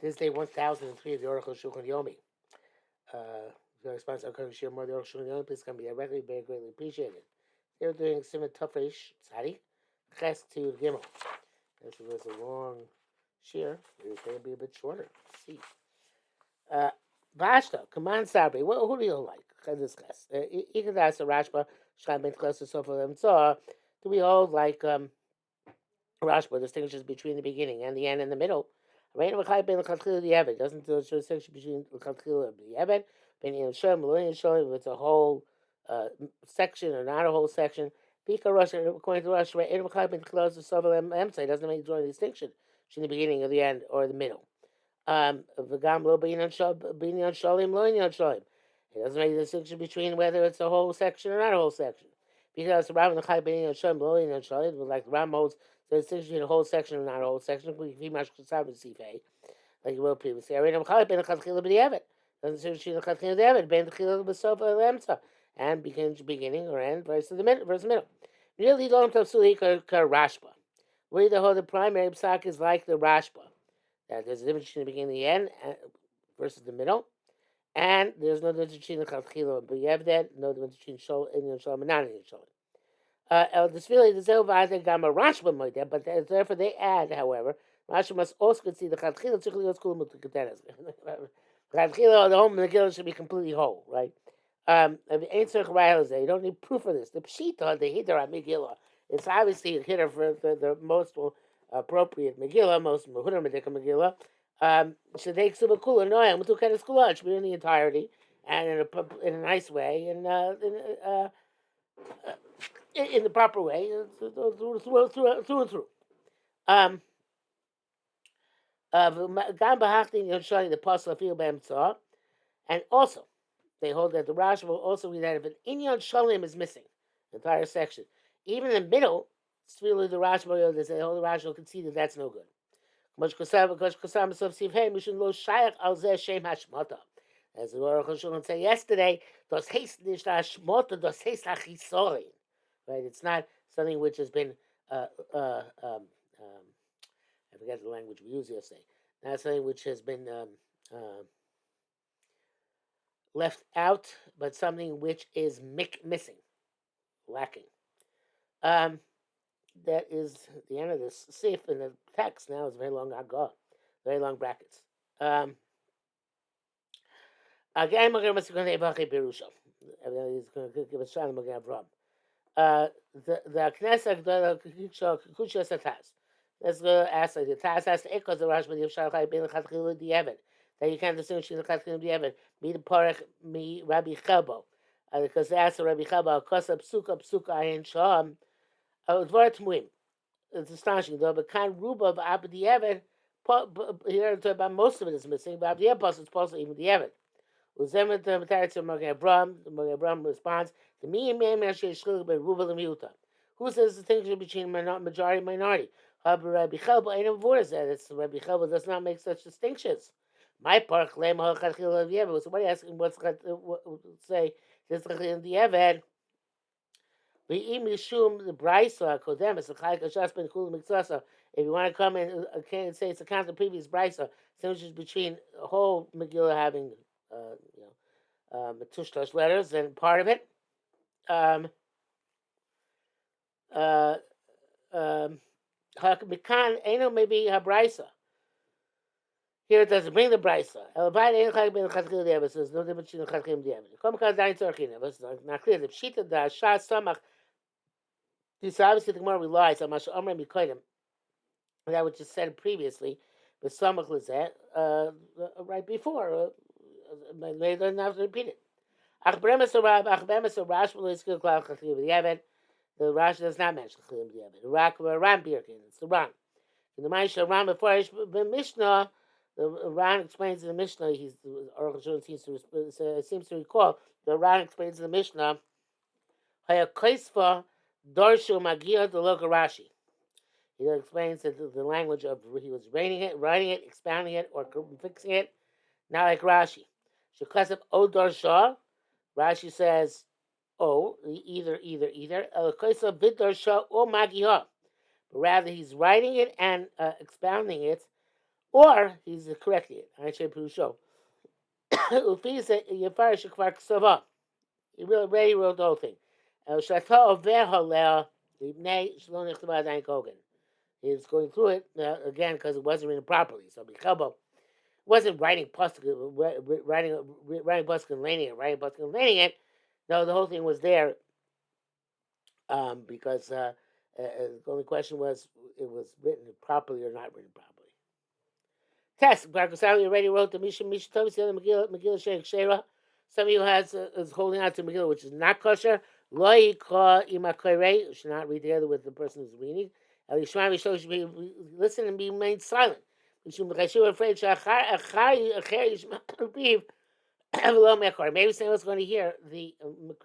This day 1003 of the Arukh HaShulchan Yomi. If your response to share more of the Arukh HaShulchan Yomi, please come be directly, very greatly appreciated. They're doing Simon Tafresh Tzadi, Ches to Gimel. This was a long share. It's going to be a bit shorter. Let's see. Vashta, come on, Sabri. Who do you like? Let's discuss. Ikadas Rashba, Shchaim close to Sofa Lemtzah. Do we all like Rashba distinguishes between the beginning and the end and the middle? Right, the doesn't do a distinction between the Yevet, it's a whole section or not a whole section. Pika Russia, according to Russia, right, it doesn't make a distinction between the beginning or the end or the middle. V'gam lo b'inyan shalim lo inyan shalim. It doesn't make a distinction between whether it's a whole section or not a whole section. Because the Ram and the Chai b'inyan shalim lo inyan shalim, like the Ram holds the distinction between a whole section and not a whole section. Like you wrote previously. Doesn't distinguish between the Chai and the Evid. Ben the Chil b'sof lemsa, and begins beginning or end versus the middle. Really don't have suli ka Rashba. Where the whole primary psak is like the Rashba. That there's a difference between the beginning and the end versus the middle. And there's no difference between the Chatchila and B'Yevdet, no difference between Indian Shalom and non-Indian Shalom. But therefore they add, however, Rashi must also concede the Chatchila, the whole Megillah should be completely whole, right? You don't need proof of this. The Pshita, the Hidra Megillah, it's obviously a hitter for the most appropriate Megillah, most Mehuda Medika Megillah. Shadek Subakula, no, I'm to kind of school should be in the entirety and in a nice way, and in the proper way, through and through. Gam Bahachtin Yoshani, the Apostle of B'Emtzah, and also they hold that the Rashi will also read that if an Inyan Shalim is missing, the entire section, even in the middle, it's really the Rashi will say, the Rashi will concede that that's no good. As the Arukh HaShulchan said yesterday, das heißt nicht Hashmota, das heißt Achisorin. Right? It's not something which has been, I forget the language we used yesterday. Not something which has been left out, but something which is missing, lacking. That is the end of this sif in the text. Now it's very long agah, very long brackets. Again, we're going to give a shot. We're going to have the Knesset Kushas Atas. Let's go ask the Taz has to echo the Rashi of Shalchai Ben Chatchil Diavad. That you can't distinguish the Chatchil Diavad. Me the Porach, me Rabbi Chelbo. Because they asked Rabbi Chelbo, Kosa Psuka Ayin Sham. Dvar Tmuim. It's astonishing though, but Kan Ruba of Abba Diavad, here about most of it is missing, but Abba Diavad is possible even Diavad. Uzemet the Mataritz of Magen Abram responds, the me and man Shishlik ben Ruba Lemiuta. Who says the distinction between majority and minority? Rabbi Chelba ain't avoided that. It's Rabbi Chelba does not make such distinctions. My part claim Hachachil of Yevad. Somebody asking what's say this in the Yevad. We Mishum the Brisa Kodemis the Chayka Shaspen Kul Mitzasa. If you want to come and say it's a count of previous Brisa, distinguishes between the whole Megillah having Matushtash letters and part of it. Hakan Eno maybe Habrisa. Here it doesn't bring the Brisa. There's no difference between the Chachim and the Evid. Come down to Archina. It's not clear. The Pshita, the Shas Samach, this obviously the Gemara relies on Masha Amram Mikoidim, that which is said previously, but Samach Lizet, right before. They don't have to repeat it. The Rashi does not mention Chachim the Evid. Ran Birkin. It's the Ran. In the Maisha Ran before the Mishnah, the Ran explains in the Mishnah. Arukh HaShulchan seems to recall the Ran explains in the Mishnah. Hayakoisva Dorshu Magia the Loka Rashi. He explains that the language of he was writing it, expounding it, or fixing it. Not like Rashi. Shekasef O Dorsha. Rashi says, "Oh, either." Hayakoisva Vid Dorsha or Magia. Rather, he's writing it and expounding it, or he's correcting it. I should show. Ufisa Yafarish Kvark Sava. He really already wrote the whole thing. Shato Veholea Ibnei Shalom Nichtabad Kogan. He's going through it again because it wasn't written properly. So Bichelbo wasn't writing Pasuk, writing Pasuk and laning it, writing Pasuk and laning it. No, the whole thing was there because the only question was it was written properly or not written properly. Test. Barkasali already wrote the Misha Tov, the other Megillah Sheikh Shera. Some of you is holding out to Megillah, which is not kosher. Lo yikra imakorei, should not read together with the person who's reading. Elishma Mishlo should be listen and be remain silent. Mishum Chashu afraid shachar yishma piv v'lo mekor. Maybe someone's going to hear the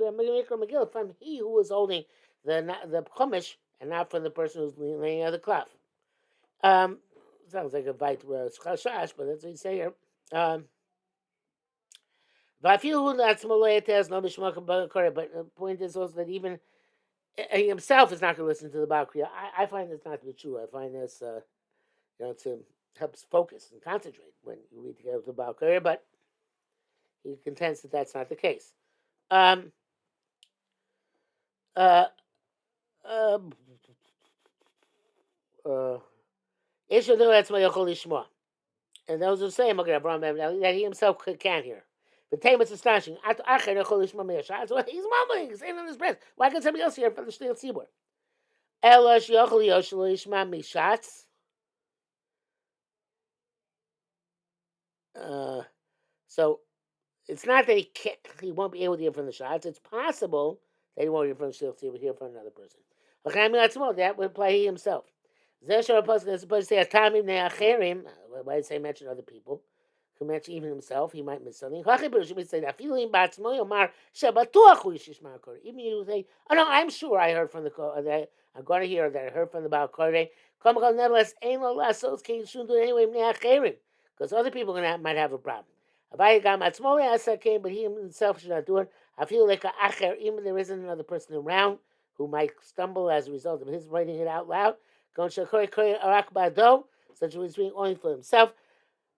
Megillah from he who is holding the chumash and not from the person who's laying out the cloth. Sounds like a bite shash, but that's what you say here. But the point is also that even he himself is not going to listen to the Baal Kriya. I find this not to be true. I find this, to helps focus and concentrate when you read together with the Baal Kriya, but he contends that that's not the case. And those who say that he himself can't hear. The Tame is astonishing. He's mumbling, he's saying on his breath. Why can't somebody else hear from the Shnei Tzibur? So it's not that he won't be able to hear from the shots. It's possible that he won't hear from the Shnei Tzibur, hear from another person. That would apply he himself. Is supposed to say why did say mention other people? Could mention even himself, he might miss something. Should say that feeling even you say, oh no, I'm sure I heard from that I'm going to hear that I heard from the Baal Koreh. Nevertheless, ain't no less so shouldn't do it anyway because other people might have a problem. But he himself should not do it. I feel like even there isn't another person around who might stumble as a result of his writing it out loud. Such as being only for himself,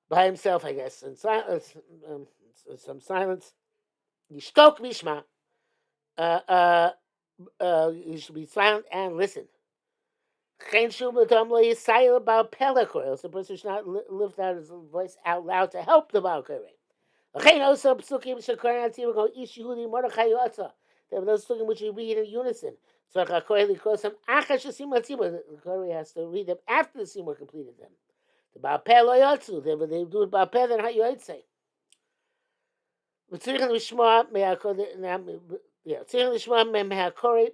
by himself, I guess, in silence, some silence. Yishtok mishma. You should be silent and listen. The person should not lift out his voice out loud to help the Baal Koreh. Also, psukim there are those psukim which you read in unison. So the Koreh has to read them after the Simur completed them. The Baal Peh lo yotzu. They do it Baal Peh, then how you would say. Tzrichen l'shmoa me'hakorei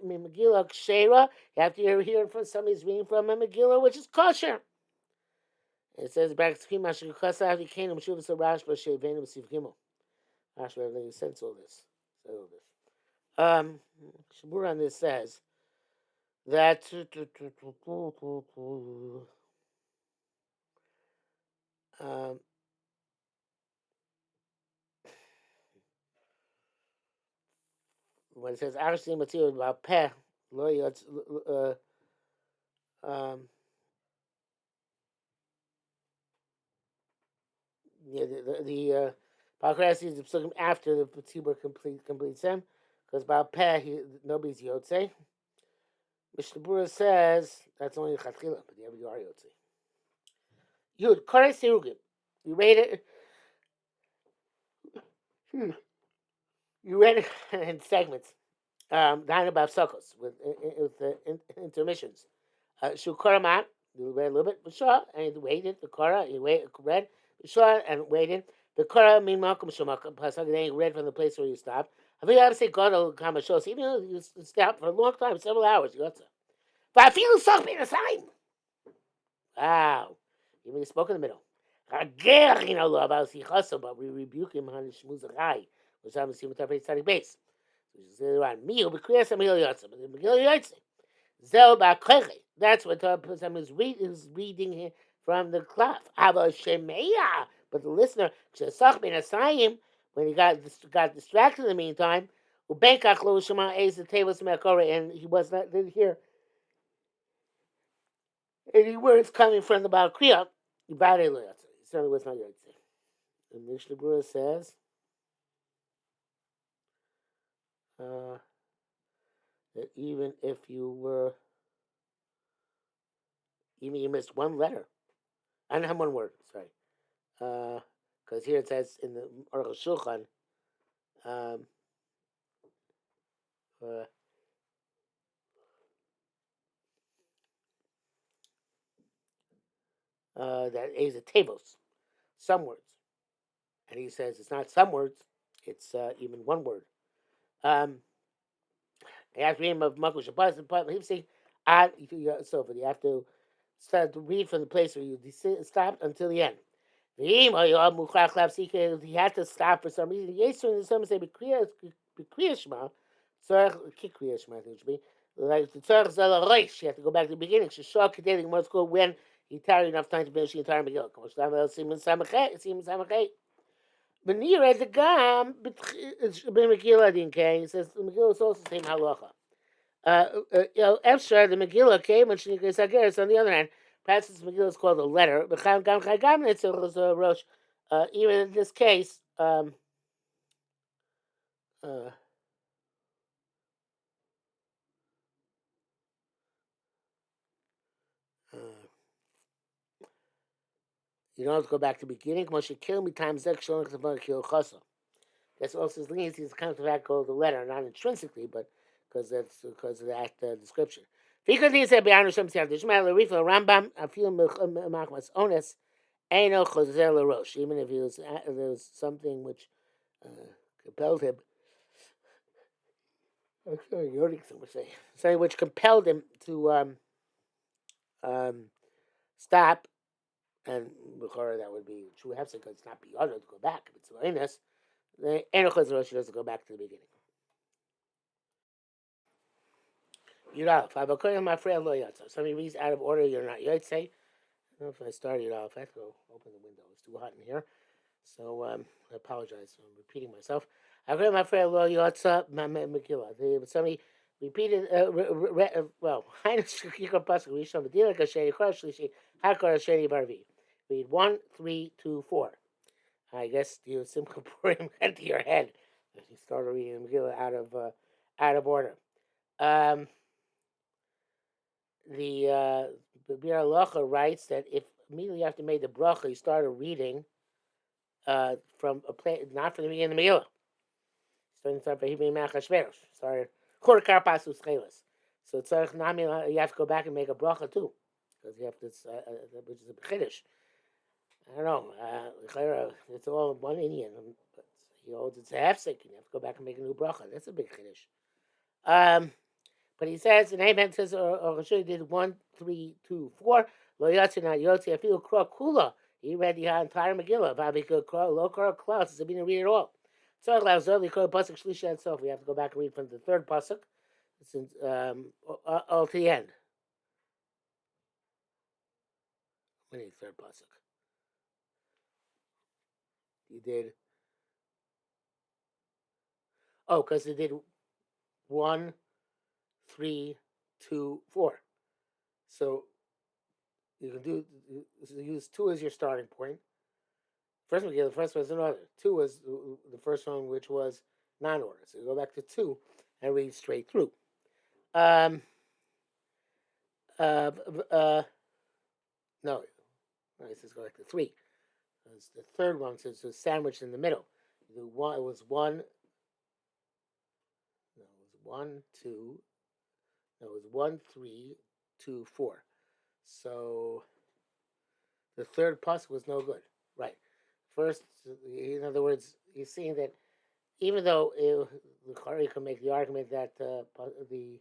Megillah kshera. You have to hear from somebody's reading from a Megillah which is kosher. It says back to Kimash Kukasav Yikanim Shuvas Rash B'Shevenim Siv Gimel. Rash really sense all this. Shabur on this says that when it says Arshim material about Peh, the Balkras is the psukim after the Tzibur completes them, because about Peh, nobody's Yotze. Mishnah says that's only Chatchila, but you are Yotze. Yud Korei Sirugim. You read it. You read it in segments. Down about Sukkos with intermissions. Shukaramat, you read a little bit, B'shah, and you waited. The Korah, you read B'shah and waited. The Korah mean Malcolm Shemakam, then you read from the place where you stopped. I think I have to say God Kamashos, even though you stopped for a long time, several hours, you got to. But I feel something in the sign. Wow. Even he spoke in the middle. But we rebuke him on his shmuzachai, which I'm assuming to have study base. Around me, will be clear some Megillah Yotze. That's what some is reading from the cloth. But the listener, when he got distracted in the meantime, and he didn't hear any words coming from the Baal Kriya, certainly was not Yotze. The Mishnah Berurah says that even if you missed one letter, I don't have one word, sorry. Because here it says in the Arukh HaShulchan, um, uh, that is a tables, some words. And he says it's not some words, it's even one word. You have to read him of Makul Shabbos, but he saying, so you have to start to read from the place where you stopped until the end. He had to stop for some reason. Some say B'Kriya Shema, Kikriya Shema, I think it should be. Like the Tzarech Zel Reish, you have to go back to the beginning. Sheshok Kedei, what's called when he tarried enough time to finish the entire Megillah. Siman Samachet. When you read the Gam, Megillah didn't care. He says the Megillah is also the same halacha. Efshar, the Megillah came and Shnikas Hageres. On the other hand, perhaps this Megillah is called a letter. Even in this case, you don't have to go back to the beginning. Moshe kill me times That's also his leniency is kind of the fact called the letter, not intrinsically, but because of that description. Rambam, Ones, even if there was something which compelled him. Something which compelled him to stop, and that would be true hefsek because it's not beyond to go back. If it's loinus, the enochos rosh doesn't go back to the beginning. Yudalef, Avakoyim Mafreya Lo Yatsa. Somebody reads out of order, you're not Yotze. I don't know if I started Yudalef. I have to go open the window. It's too hot in here. So I apologize for repeating myself. Avakoyim Mafreya Lo Yatsa Megillah. Somebody repeated, well, read 1, 3, 2, 4. I guess you simply put him into your head if you started reading Megillah out of order. The Bir Halacha writes that if immediately after made the bracha, you started reading from a place, not from the beginning of the Megillah. Started from Hebrew Machashverosh. Started Chor Karpasus Chelas. So Tzarech Nami, you have to go back and make a bracha too, because you have this, which is a chiddush. I don't know. It's all one Indian, but he holds it's a hefsek, and you have to go back and make a new bracha. That's a big chiddush. But he says, and Amen says, or did 1, 3, 2, 4. Lo yatsi not yotzi. I feel kra kula. He read the entire Megillah. Vavi kra lo kra klas. He didn't read it all. So allows early kra pasuk shlisha and so we have to go back and read from the third pasuk, since all to the end. When is the third pasuk? He did. Oh, because he did 1, 3, 2, 4. So you can use 2 as your starting point. First Megillah, the first was in order. 2 was the first one, which was non-order. So you go back to 2 and read straight through. No, it says go back to 3. It's the third one, so it's sandwiched in the middle. It was 1. No, it was 1, 2. No, it was 1, 3, 2, 4. So the third pasuk was no good, right? First, in other words, you're seeing that even though the Chari can make the argument that the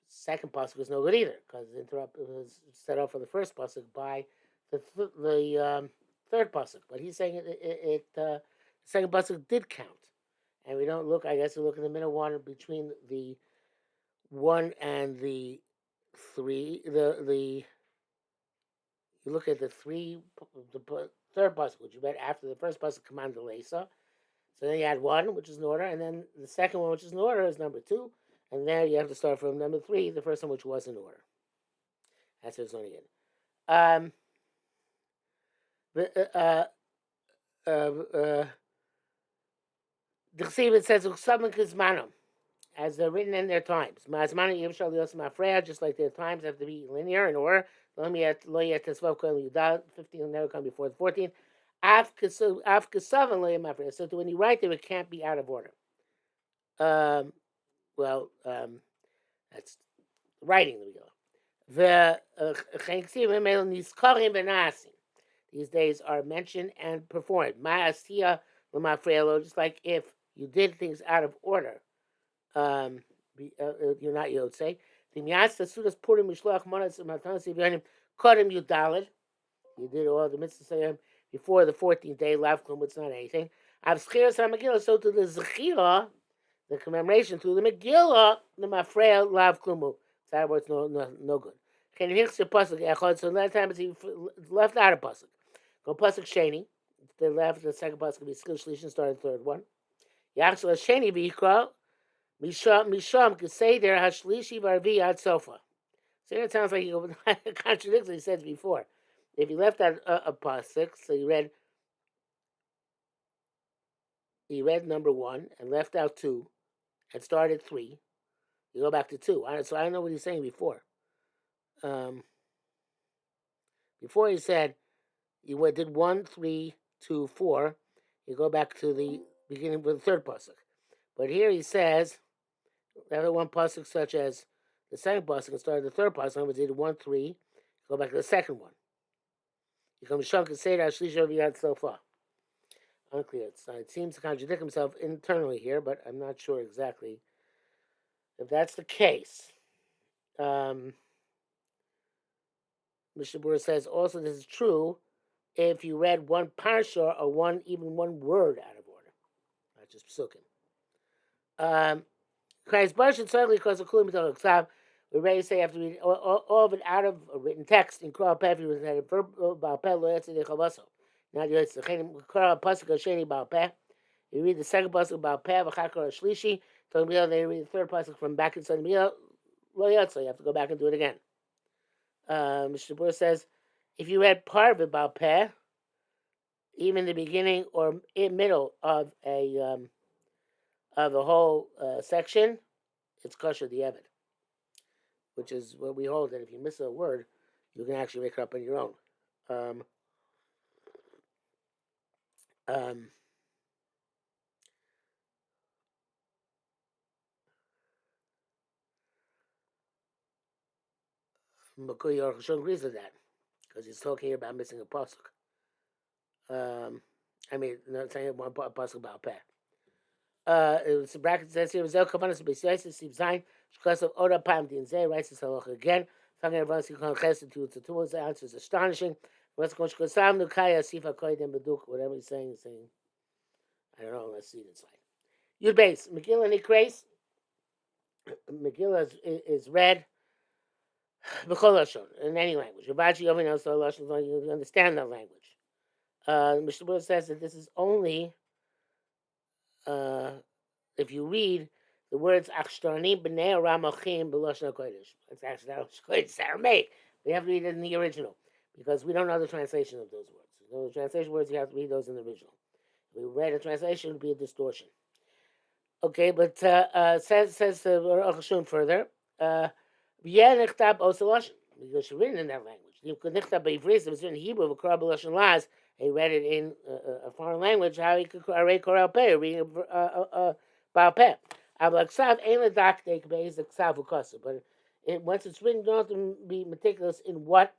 second pasuk was no good either, because it was set off for the first pasuk by the third pasuk. But he's saying the second pasuk did count, and we don't look. I guess we look in the middle one between the 1 and the 3. You look at the third pasuk, which you read after the first pasuk, command the Lesa. So then you add 1, which is in order, and then the second one, which is in order, is number 2, and there you have to start from number 3, the first one, which was in order. That's what it's only in. The Chesiv, it says Uksabim Kizmanom, as they're written in their times. Ma'azmanu Yivshal Yos Mafreya, just like their times have to be linear in order. Lo Yet Tesvav Kol Yudal, 15 will never come before the 14th. Af Kesavim Lo Yet Mafreya. So when you write them, it can't be out of order. That's writing the Megillah. These days are mentioned and performed. Ma'asiya l'mafreya, just like if you did things out of order, you're not Yotzei. The Miyasa Sudas Purim Mishloach Monas Matanas Yivyanim Kodim Yudalid. You did all the mitzvahs before the 14th day. Lav Klum, it's not anything. Avschiras HaMegillah, so to the Zechira, the commemoration to the Megillah, the Mafreya Lav Klumu. That word's no good. So that time it's left out of pasuk. Go pasuk sheni. The left, the second pasuk will be skil shlish and start the third one. Yachshel sheni v'yikra misham keseder hashlishi v'arvi ad sofa. So it sounds like you contradicts what he said before. If you left out a pasuk, so you read number 1 and left out 2 and started 3. You go back to 2. So I don't know what he's saying before. Before he said you did 1, 3, 2, 4. You go back to the beginning with the third pasuk. But here he says every one pasuk, such as the second pasuk, and started the third pasuk. In other words, he did 1, 3. Go back to the second one. You come Sham and say that Shlish Yad so far. Unclear. It seems to contradict himself internally here, but I'm not sure exactly if that's the case. Mishnah says also this is true if you read one parsha or even one word out of order, not just psukim. Christ Barshin certainly because of Kulim Ksav. We're ready to say after reading all of it out of a written text in Kral Peh, was had a verb about Peh lo yetzi dechavaso. Now you yetzi Kral pasuk sheni about Peh. You read the second pasuk about Peh v'chakar shlishi. Then you read the third pasuk from back inside the meal. Lo yetzi. You have to go back and do it again. Mr. Burr says, if you read part of it about Peh, even the beginning or in middle of a whole section, it's kosher the Evid, which is what we hold that if you miss a word, you can actually make it up on your own. Makuri Arukh HaShulchan agrees with that because he's talking here about missing a pasuk. Not saying one pasuk about Peh. It's a bracket says here, Zel Kavanas B'Siyais, Siv Zayin, Shkas of Oda Pam Din Zeh, writes this halacha again. Talking about Sikon Chesed to the answer is astonishing. What's going Shkasam Nukaya, Sifa Koyden Beduk, whatever he's saying, I don't know, let's see it inside. Yud Beis, Megillah Nikreis. Megillah is read B'chol Lashon, in any language. Yavachi Yovin also Lashon, you understand that language. Mr. Buddha says that this is only if you read the words Achshtarnim B'nei Ramachim B'Lashon HaKodesh. It's actually it's Aramaic. We have to read it in the original because we don't know the translation of those words. The translation words, you have to read those in the original. If we read a translation, it would be a distortion. Okay, but says Arukh HaShulchan further, because you're written in that language. It was written in Hebrew, he read it in a foreign language, how he could read reading Baal Peh. But once it's written, you don't have to be meticulous in what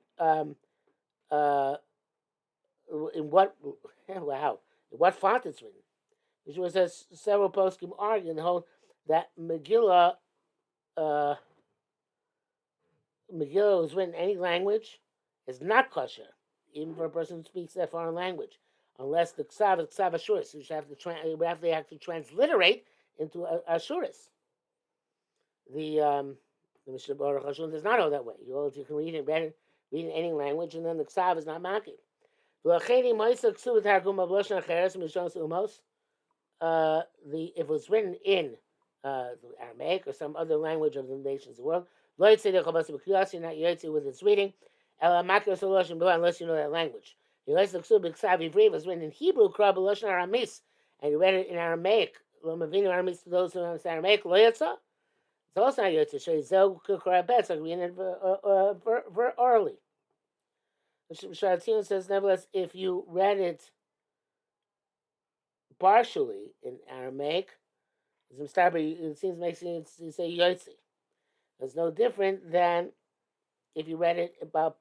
font it's written. Which was as several poskim argue and hold that Megillah was written in any language is not kosher, even for a person who speaks that foreign language, unless the ksav is ksav ashuris, which have to actually transliterate into ashuris. The Mishnah Arukh HaShulchan does not hold that way. You can read it in any language, and then the ksav is not makif. If it was written in Aramaic or some other language of the nations of the world, you're not yotzi with its reading, unless you know that language. He was the Ksub Ksav Ivri was written in Hebrew, Krab Lashon Aramis, and you read it in Aramaic. Lo Mavinu Aramis to those who understand Aramaic. Lo Yatsa. It's also not Yatsa. Sheizel Kukrabet. It's like reading it orally. Sharatzin says, nevertheless, if you read it partially in Aramaic, it seems makes you say Yotzi. It's no different than if you read it about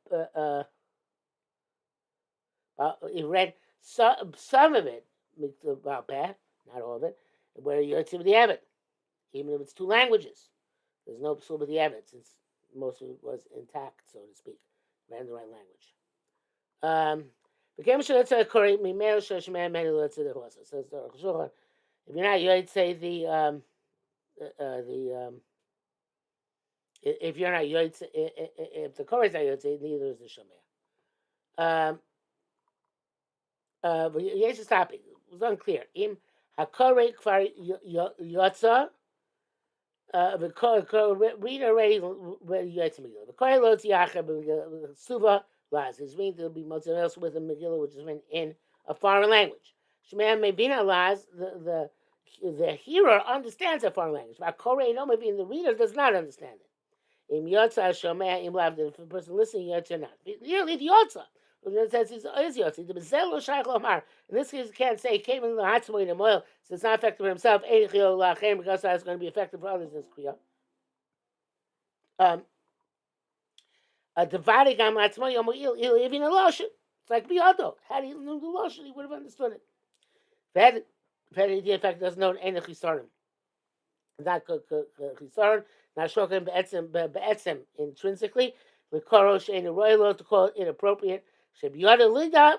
you read some of it about Peh, not all of it, where you Yotzi with the Evid, even if it's two languages. There's no psul with the Evid since most of it was intact, so to speak, read in the right language. Says the Arukh HaShulchan, if you're not Yotzi if you're not Yotze, if the Korah is not Yotze, neither is the Shomea. But here's the topic. It was unclear. Im HaKorah Kvar Yotza, read already Yotze Megillah. The Korah Lo Tziacha Suva Laz. It's mean to be motzah else with a Megillah, which is written in a foreign language. Shemea Mevina Laz, the hearer understands a foreign language. But Korah no Mevina, the reader does not understand it. Im Yotza Shomea Im Lav, if the person listening Yotza or not. Really, the Yotza. It says is Yotza. The Bezel Lo Shaykh Lomar. In this case, you can't say came in the Hatzmoy in the oil, so it's not effective for himself. Eichio Lachem, because it's going to be effective for others in this Kriya. A dividing Gam Hatzmoy Yomoil even a lotion. It's like Biodo. Had he known the lotion, he would have understood it. If the effect doesn't know any Chisarim. Not Chisarim. Not shokim be'etzem intrinsically. The korosh ain't a royal to call it inappropriate. Shebiyada lida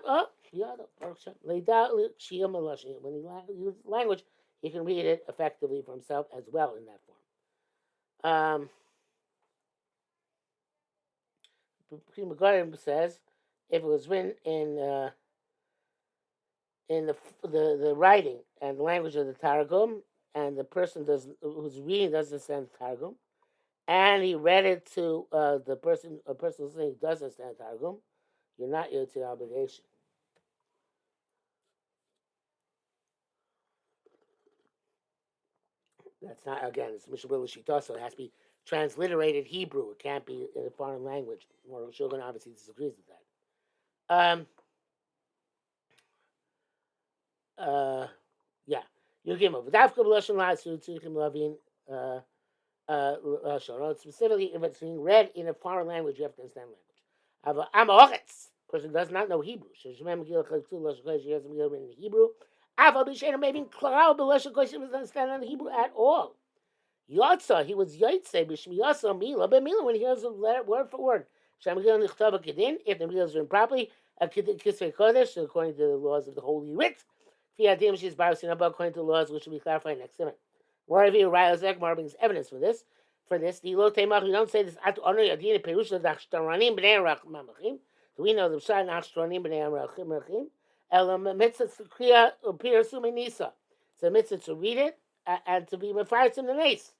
lida shiyam alashi. When he uses language, he can read it effectively for himself as well in that form. Prima Garden says if it was written in the writing and the language of the Targum, and the person who's reading doesn't understand the Targum, and he read it to a person listening who doesn't understand the Targum, you're not yotze the obligation. That's not, again, it's Mishabila Shita, so it has to be transliterated Hebrew. It can't be in a foreign language. Arukh HaShulchan obviously disagrees with that. Yeah. You give him Davka B'Lashon La'asu Tzrichim Lavin specifically if it's being read in a foreign language, you have to understand language. I'm a person does not know Hebrew. She has written in Hebrew. Maybe Cloud B'Lashon Kosh doesn't understand Hebrew at all. Yotza, he was Yotze B'Shmi Yotza Mila B'Mila when he hears the letter word for word. If the Megillah is written properly, a Kisvei Kodesh according to the laws of the Holy Writ. According to the laws which will be clarified next segment. Moreover, Rayozek brings evidence for this. We don't say this. Do we know the Pshat Nachshtronim B'nei Rachim? Elam mitzvah kriya upir suminisa. It's a mitzvah to read it and to be mefaris in the nace.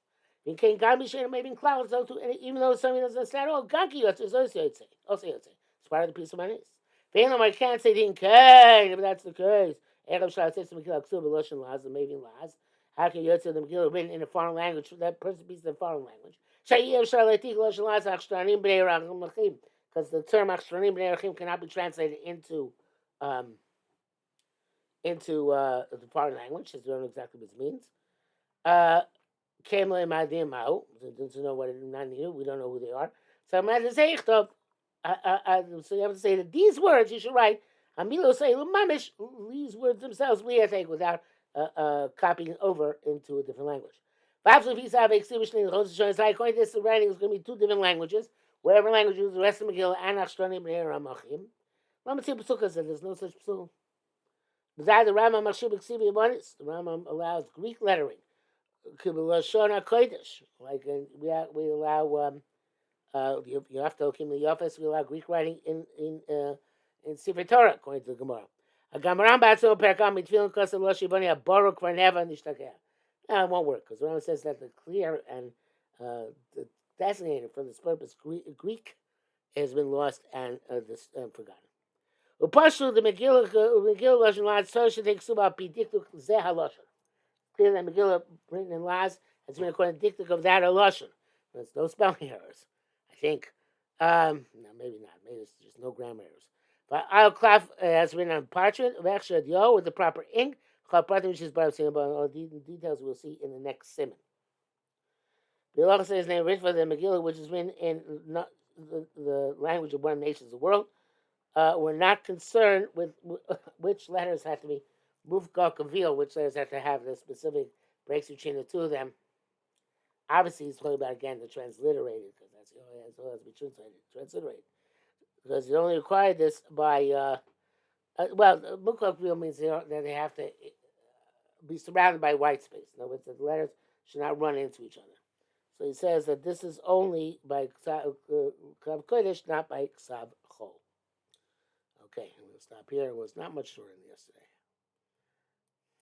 In King Gami Shana maybe in clouds, even though somebody doesn't understand, Ganki Yotze is also Yotze. It's part of the piece of my nace. I can't say the Inkain, but that's the case. Erev Shal says to Megillah Ksuv B'Lashon Laz, and maybe Laz. How can Yotze the Megillah written in a foreign language? That person speaks in a foreign language. Shayev Shal Etik Lashon Laz Achshtranim B'nei Rachim, because the term Achshtranim B'nei Rachim cannot be translated into the foreign language, as we don't know exactly what it means. Kamla Madim Mao, to know what it means, we don't know who they are. So so you have to say that these words you should write. Amilo say mamish, these words themselves we have to take without copying over into a different language. According to this, the writing is going to be two different languages. Whatever language uses the rest of Megillah and Achshtranim B'nei Ramachim. Psuka said there's no such psul. Besides the Rambam the Rambam allows Greek lettering. Like we allow you have to in the office. We allow Greek writing in Sefer Torah according to the Gemara. A Gamaram Batso Perkam Mitfilin Kosa Lo Shivani a Baruch Varneva Nishtakeh. It won't work because the Rambam says that the clear and the designated for this purpose Greek has been lost and forgotten. Upashu the Megillah Lashon Laz Torah should take Suba Bidiktuk Zeh HaLashon. Clear that Megillah written in Laz has been according to dictic of that Lashon. There's no spelling errors, I think. No, maybe not. Maybe it's just no grammar errors. But I'll clap has been on parchment of extra yo with the proper ink. Which is about all the details we'll see in the next simon. The Allah says name written for the Megillah, which is written in not the language of one nation of the world. We're not concerned with which letters have to be mufkal kavil, which letters have to have the specific breaks between the two of them. Obviously, he's talking about again the transliterated, because that's all has to be transliterated. Because you only require this by mufkal kavil means that they have to be surrounded by white space. In other words, the letters should not run into each other. So he says that this is only by Ksav Kodesh, not by Ksav Chol. Okay, I'm going to stop here. It was not much shorter than yesterday.